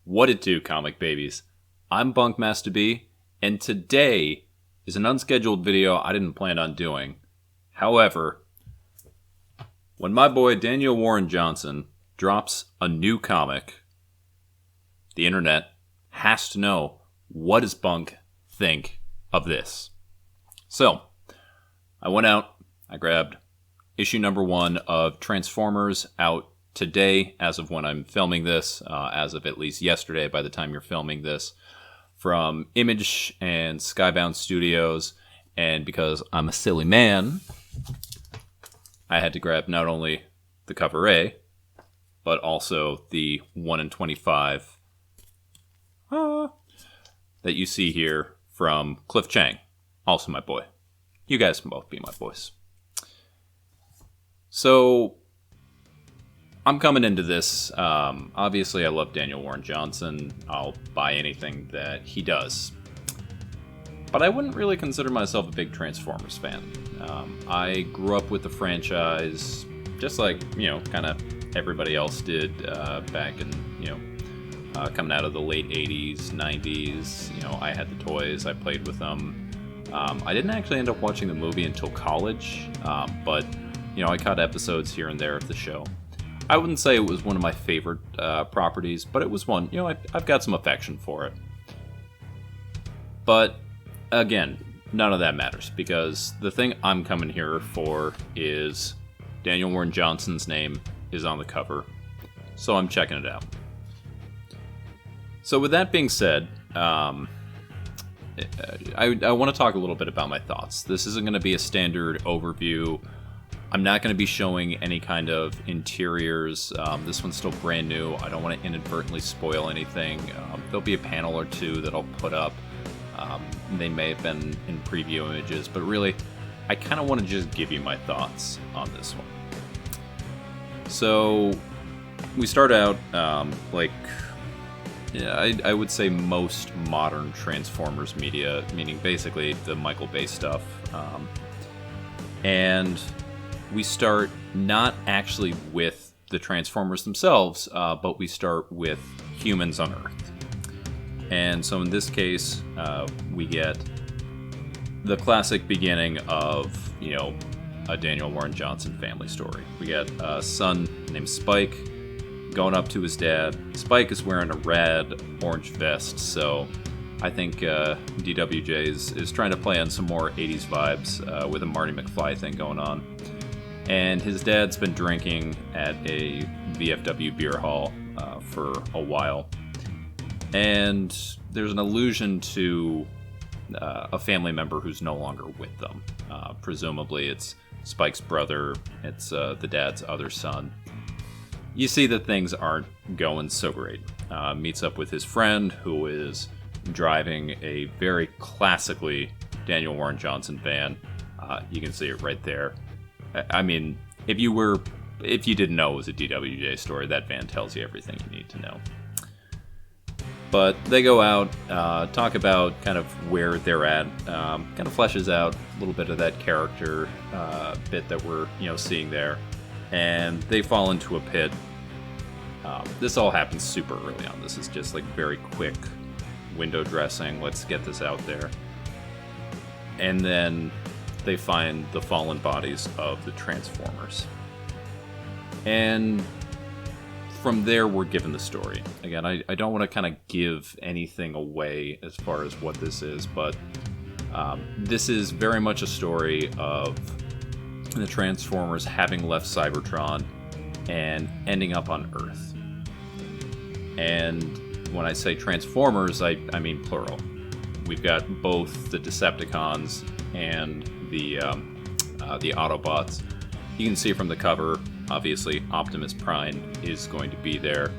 What it do, comic babies? I'm Bunkmaster B, and today is an unscheduled video I didn't plan on doing. However, when my boy Daniel Warren Johnson drops a new comic, the internet has to know, what does Bunk think of this? So, I went out, I grabbed issue number 1 of Transformers, out today, as of when I'm filming this, as of at least yesterday by the time you're filming this, from Image and Skybound Studios. And because I'm a silly man, I had to grab not only the cover A, but also the 1 in 25 that you see here from Cliff Chang, also my boy. You guys can both be my boys. So, I'm coming into this, obviously I love Daniel Warren Johnson. I'll buy anything that he does. But I wouldn't really consider myself a big Transformers fan. I grew up with the franchise, just like, kind of everybody else did back in, coming out of the late 80s, 90s. I had the toys, I played with them. I didn't actually end up watching the movie until college, but, I caught episodes here and there of the show. I wouldn't say it was one of my favorite properties, but it was one, I've got some affection for it. But, again, none of that matters, because the thing I'm coming here for is Daniel Warren Johnson's name is on the cover, so I'm checking it out. So with that being said, I want to talk a little bit about my thoughts. This isn't going to be a standard overview. I'm not going to be showing any kind of interiors. This one's still brand new. I don't want to inadvertently spoil anything. There'll be a panel or two that I'll put up. They may have been in preview images, but really, I kind of want to just give you my thoughts on this one. So, we start out I would say most modern Transformers media, meaning basically the Michael Bay stuff. And we start not actually with the Transformers themselves, but we start with humans on Earth. And so in this case, we get the classic beginning of, a Daniel Warren Johnson family story. We get a son named Spike going up to his dad. Spike is wearing a rad orange vest, so I think DWJ is trying to play on some more 80s vibes with a Marty McFly thing going on. And his dad's been drinking at a VFW beer hall for a while. And there's an allusion to a family member who's no longer with them. Presumably it's Spike's brother, it's the dad's other son. You see that things aren't going so great. Meets up with his friend, who is driving a very classically Daniel Warren Johnson van. You can see it right there. I mean, if you didn't know it was a DWJ story, that van tells you everything you need to know. But they go out, talk about kind of where they're at, kind of fleshes out a little bit of that character bit that we're seeing there, and they fall into a pit. This all happens super early on. This is just like very quick window dressing. Let's get this out there. And then they find the fallen bodies of the Transformers. And from there, we're given the story. Again, I don't want to kind of give anything away as far as what this is, but this is very much a story of the Transformers having left Cybertron and ending up on Earth. And when I say Transformers, I mean plural. We've got both the Decepticons and the Autobots. You can see from the cover, obviously, Optimus Prime is going to be there.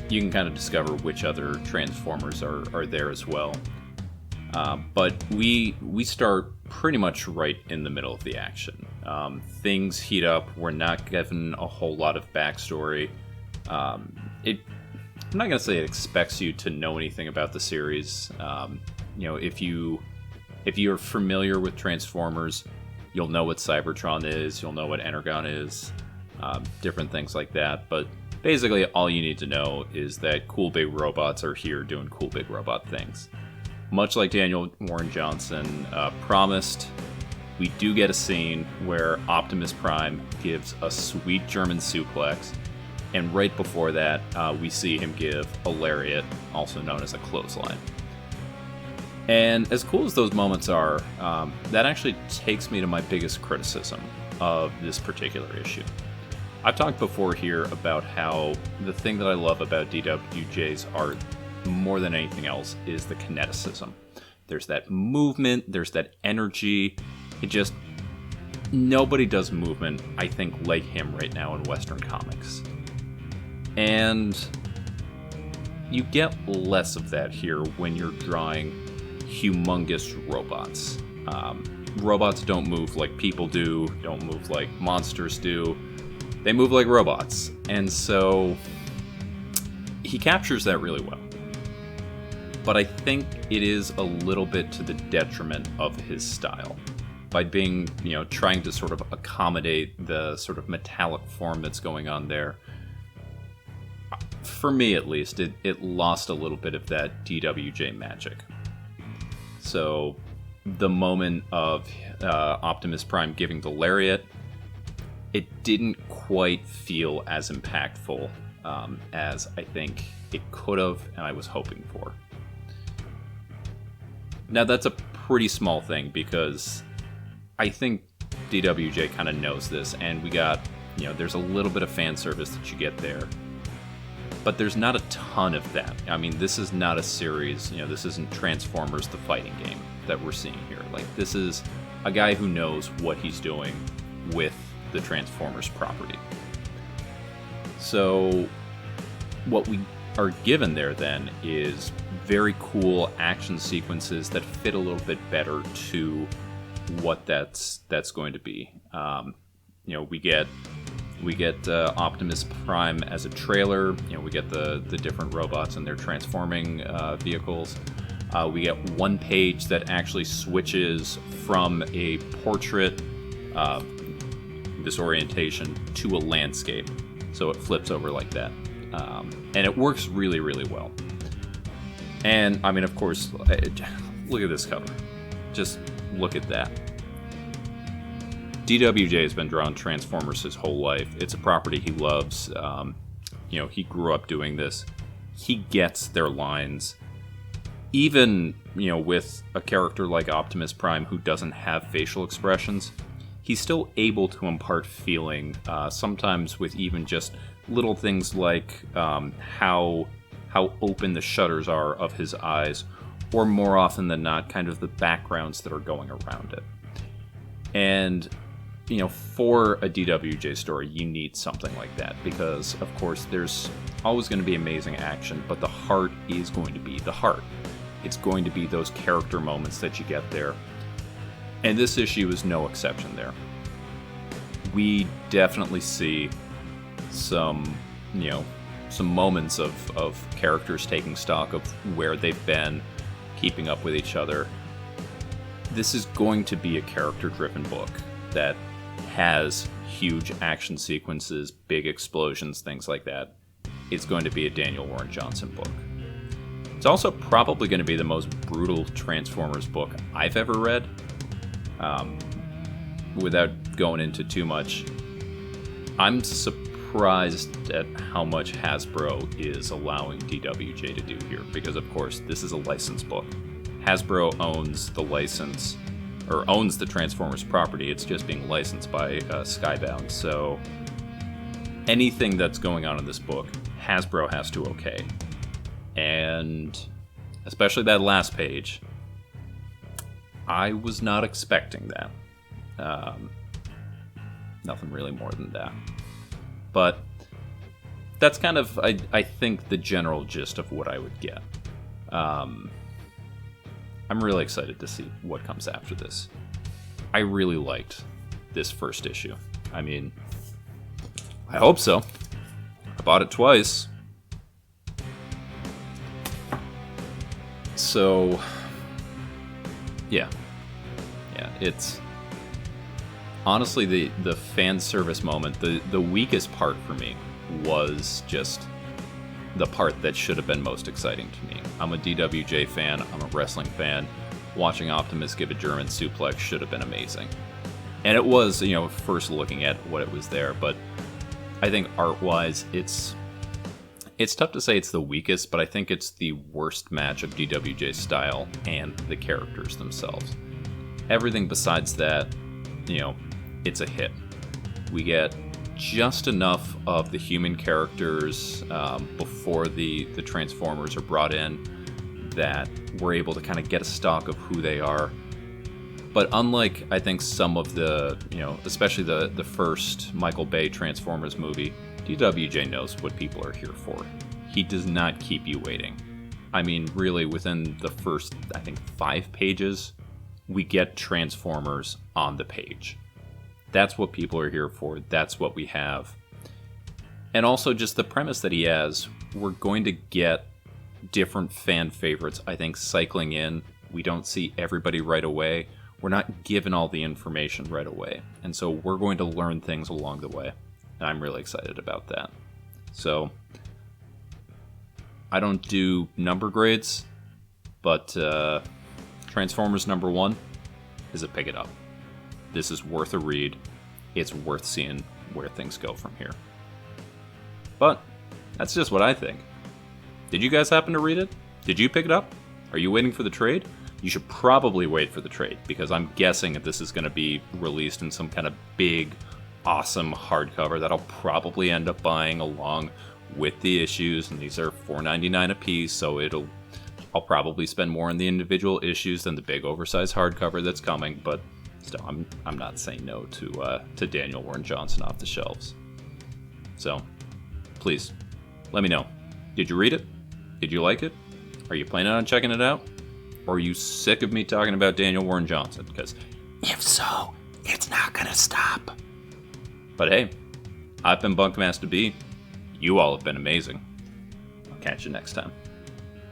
You can kind of discover which other Transformers are there as well. But we start pretty much right in the middle of the action. Things heat up. We're not given a whole lot of backstory. I'm not going to say it expects you to know anything about the series. If you're familiar with Transformers, you'll know what Cybertron is, you'll know what Energon is, different things like that. But basically all you need to know is that cool big robots are here doing cool big robot things. Much like Daniel Warren Johnson promised, we do get a scene where Optimus Prime gives a sweet German suplex, and right before that, we see him give a lariat, also known as a clothesline. And as cool as those moments are, that actually takes me to my biggest criticism of this particular issue. I've talked before here about how the thing that I love about DWJ's art more than anything else is the kineticism. There's that movement, there's that energy. Nobody does movement, I think, like him right now in Western comics. And you get less of that here when you're drawing humongous robots. Robots don't move like people do, don't move like monsters do. They move like robots. And so he captures that really well. But I think it is a little bit to the detriment of his style. By being, trying to sort of accommodate the sort of metallic form that's going on there. For me, at least, it lost a little bit of that DWJ magic. So, the moment of Optimus Prime giving the lariat, it didn't quite feel as impactful as I think it could have and I was hoping for. Now, that's a pretty small thing because I think DWJ kind of knows this, and we got, there's a little bit of fan service that you get there. But there's not a ton of that. I mean, this is not a series, this isn't Transformers the fighting game that we're seeing here. Like, this is a guy who knows what he's doing with the Transformers property. So, what we are given there then is very cool action sequences that fit a little bit better to what that's going to be. We get Optimus Prime as a trailer. We get the different robots and their transforming vehicles. We get one page that actually switches from a portrait, this orientation, to a landscape. So it flips over like that. And it works really, really well. And, I mean, of course, look at this cover. Just look at that. DWJ has been drawing Transformers his whole life. It's a property he loves. He grew up doing this. He gets their lines. Even, with a character like Optimus Prime who doesn't have facial expressions, he's still able to impart feeling, sometimes with even just little things like how open the shutters are of his eyes, or more often than not, kind of the backgrounds that are going around it. And for a DWJ story, you need something like that because, of course, there's always going to be amazing action, but the heart is going to be the heart. It's going to be those character moments that you get there. And this issue is no exception there. We definitely see some moments of characters taking stock of where they've been, keeping up with each other. This is going to be a character-driven book that has huge action sequences, big explosions, things like that. It's going to be a Daniel Warren Johnson book. It's also probably going to be the most brutal Transformers book I've ever read. Without going into too much, I'm surprised at how much Hasbro is allowing DWJ to do here, because of course this is a licensed book. Hasbro owns the license, or owns the Transformers property. It's just being licensed by Skybound. So anything that's going on in this book, Hasbro has to okay. And especially that last page, I was not expecting that. Nothing really more than that. But that's kind of, I think, the general gist of what I would get. I'm really excited to see what comes after this. I really liked this first issue. I mean, I hope so. I bought it twice. So, yeah, it's honestly the fan service moment. The weakest part for me was just the part that should have been most exciting to me. I'm a DWJ fan, I'm a wrestling fan. Watching Optimus give a German suplex should have been amazing. And it was, first looking at what it was there, but I think art-wise, it's tough to say it's the weakest, but I think it's the worst match of DWJ's style and the characters themselves. Everything besides that, it's a hit. We get just enough of the human characters before the Transformers are brought in that we're able to kind of get a stock of who they are. But unlike, I think, some of the, especially the first Michael Bay Transformers movie, DWJ knows what people are here for. He does not keep you waiting. I mean, really, within the first, I think, 5 pages, we get Transformers on the page. That's what people are here for. That's what we have. And also just the premise that he has, we're going to get different fan favorites, I think, cycling in. We don't see everybody right away. We're not given all the information right away. And so we're going to learn things along the way. And I'm really excited about that. So I don't do number grades, but Transformers number 1 is a pick it up. This is worth a read. It's worth seeing where things go from here. But that's just what I think. Did you guys happen to read it? Did you pick it up? Are you waiting for the trade? You should probably wait for the trade, because I'm guessing that this is going to be released in some kind of big, awesome hardcover that I'll probably end up buying along with the issues, and these are $4.99 a piece, so I'll probably spend more on the individual issues than the big oversized hardcover that's coming, but still, I'm not saying no to Daniel Warren Johnson off the shelves. So, please, let me know. Did you read it? Did you like it? Are you planning on checking it out? Or are you sick of me talking about Daniel Warren Johnson? Because if so, it's not gonna stop. But hey, I've been Bunkmaster B. You all have been amazing. I'll catch you next time.